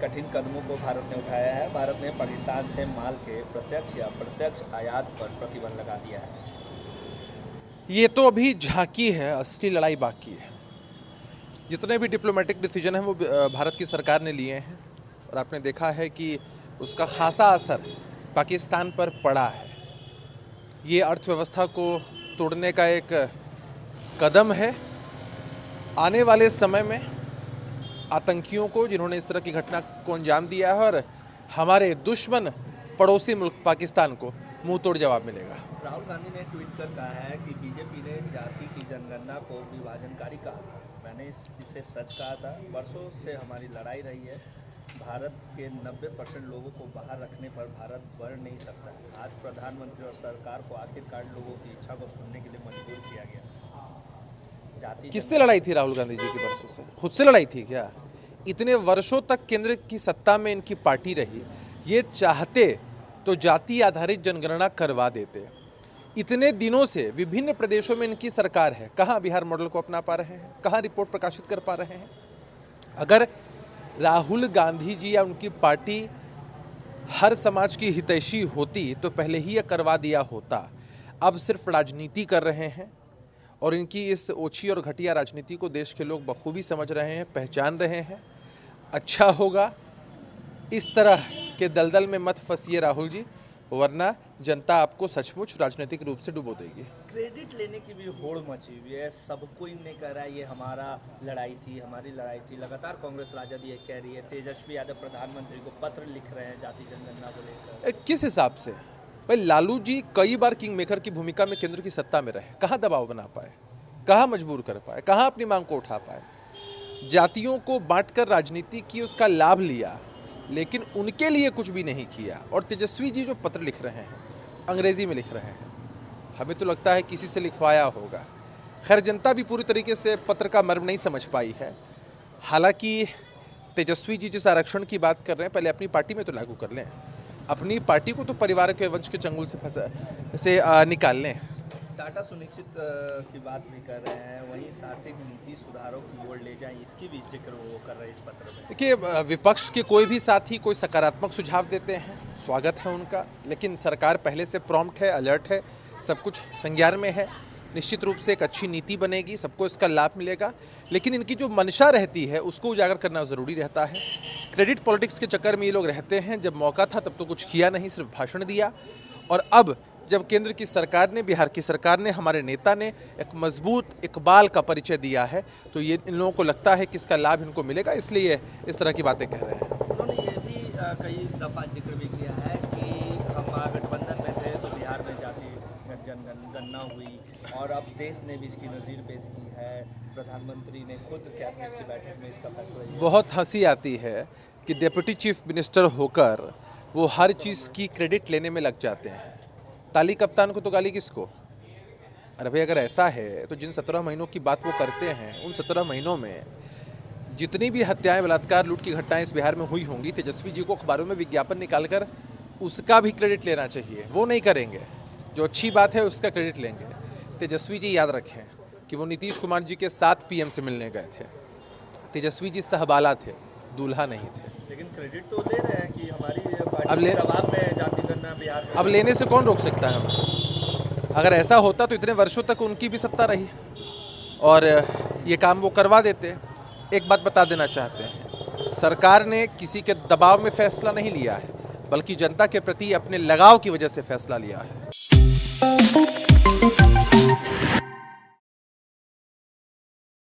कठिन कदमों को भारत ने उठाया है। भारत ने पाकिस्तान से माल के प्रत्यक्ष या अप्रत्यक्ष आयात पर प्रतिबंध लगा दिया है। ये तो अभी झांकी है, असली लड़ाई बाकी है। जितने भी डिप्लोमेटिक डिसीजन हैं वो भारत की सरकार ने लिए हैं और आपने देखा है कि उसका खासा असर पाकिस्तान पर पड़ा है। ये अर्थव्यवस्था को तोड़ने का एक कदम है। आने वाले समय में आतंकियों को, जिन्होंने इस तरह की घटना को अंजाम दिया है, और हमारे दुश्मन पड़ोसी मुल्क पाकिस्तान को मुंह तोड़ जवाब मिलेगा। राहुल गांधी ने ट्वीट कर कहा है कि बीजेपी ने जाति की जनगणना को विभाजनकारी कहा था। मैंने इसे सच कहा था। वर्षों से हमारी लड़ाई रही है। भारत के 90% लोगों को बाहर रखने पर भारत बढ़ नहीं सकता। आज प्रधानमंत्री और सरकार को आखिरकार लोगों की इच्छा को सुनने के लिए मजबूर किया गया। किससे लड़ाई थी राहुल गांधी जी की? वर्षों से खुद से लड़ाई थी क्या? इतने वर्षों तक केंद्र की सत्ता में इनकी पार्टी रही। ये चाहते तो जाति आधारित जनगणना करवा देते। इतने दिनों से विभिन्न प्रदेशों में इनकी सरकार है। कहाँ बिहार मॉडल को अपना पा रहे हैं? कहाँ रिपोर्ट प्रकाशित कर पा रहे हैं? अगर राहुल गांधी जी या उनकी पार्टी हर समाज की हितैषी होती तो पहले ही यह करवा दिया होता। अब सिर्फ राजनीति कर रहे हैं और इनकी इस ओछी और घटिया राजनीति को देश के लोग बखूबी समझ रहे हैं, पहचान रहे हैं। अच्छा होगा इस तरह के दलदल में मत फंसिए राहुल जी, वरना जनता आपको सचमुच राजनीतिक रूप से डुबो देगी। क्रेडिट लेने की भी होड़ मची हुई है। सब कोई ने कह रहा है ये हमारा लड़ाई थी, हमारी लड़ाई थी। लगातार कांग्रेस राजद ये कह रही है। तेजस्वी यादव प्रधानमंत्री को पत्र लिख रहे हैं जाति जनगणना को लेकर। किस हिसाब से? भाई लालू जी कई बार किंग मेकर की भूमिका में केंद्र की सत्ता में रहे। कहाँ दबाव बना पाए, कहाँ मजबूर कर पाए, कहाँ अपनी मांग को उठा पाए? जातियों को बांटकर राजनीति की, उसका लाभ लिया, लेकिन उनके लिए कुछ भी नहीं किया। और तेजस्वी जी जो पत्र लिख रहे हैं, अंग्रेजी में लिख रहे हैं, हमें तो लगता है किसी से लिखवाया होगा। खैर, जनता भी पूरी तरीके से पत्र का मर्म नहीं समझ पाई है। हालांकि तेजस्वी जी जिस आरक्षण की बात कर रहे हैं, पहले अपनी पार्टी में तो लागू कर लें। अपनी पार्टी को तो परिवार के वंश के चंगुल से निकाल लें। टाटा सुनिश्चित की बात भी कर रहे हैं, वहीं आर्थिक नीति सुधारों की ओर ले जाएं, इसकी भी जिक्र वो कर रहे हैं इस पत्र में। देखिए, विपक्ष के कोई भी साथी कोई सकारात्मक सुझाव देते हैं, स्वागत है उनका, लेकिन सरकार पहले से प्रॉम्प्ट है, अलर्ट है, सब कुछ संज्ञान में है। निश्चित रूप से एक अच्छी नीति बनेगी, सबको इसका लाभ मिलेगा, लेकिन इनकी जो मंशा रहती है उसको उजागर करना ज़रूरी रहता है। क्रेडिट पॉलिटिक्स के चक्कर में ये लोग रहते हैं। जब मौका था तब तो कुछ किया नहीं, सिर्फ भाषण दिया। और अब जब केंद्र की सरकार ने, बिहार की सरकार ने, हमारे नेता ने एक मजबूत इकबाल का परिचय दिया है, तो ये इन लोगों को लगता है कि इसका लाभ इनको मिलेगा, इसलिए इस तरह की बातें कह रहे हैं। उन्होंने ये भी कई दफ़ा जिक्र भी किया है कि हम महागठबंधन में थे तो बिहार में जाति जनगणना हुई, और अब देश ने भी इसकी नज़ीर पेश की है। प्रधानमंत्री ने खुद कैबिनेट की बैठक में इसका फैसला लिया। बहुत हंसी आती है कि डिप्टी चीफ मिनिस्टर होकर वो हर चीज़ की क्रेडिट लेने में लग जाते हैं। ताली कप्तान को तो गाली किसको? अरे भाई, अगर ऐसा है तो जिन 17 महीनों की बात वो करते हैं, उन 17 महीनों में जितनी भी हत्याएं, बलात्कार, लूट की घटनाएं इस बिहार में हुई होंगी, तेजस्वी जी को अखबारों में विज्ञापन निकालकर उसका भी क्रेडिट लेना चाहिए। वो नहीं करेंगे। जो अच्छी बात है उसका क्रेडिट लेंगे। तेजस्वी जी याद रखें कि वो नीतीश कुमार जी के साथ पीएम से मिलने गए थे। तेजस्वी जी सहबाला थे, दूल्हा नहीं थे। लेकिन क्रेडिट तो ले रहे हैं कि हमारी पार्टी दबाव में जाति गणना बिहार में। अब लेने से कौन रोक सकता है हमें? अगर ऐसा होता तो इतने वर्षों तक उनकी भी सत्ता रही और ये काम वो करवा देते। एक बात बता देना चाहते हैं, सरकार ने किसी के दबाव में फैसला नहीं लिया है, बल्कि जनता के प्रति अपने लगाव की वजह से फैसला लिया है।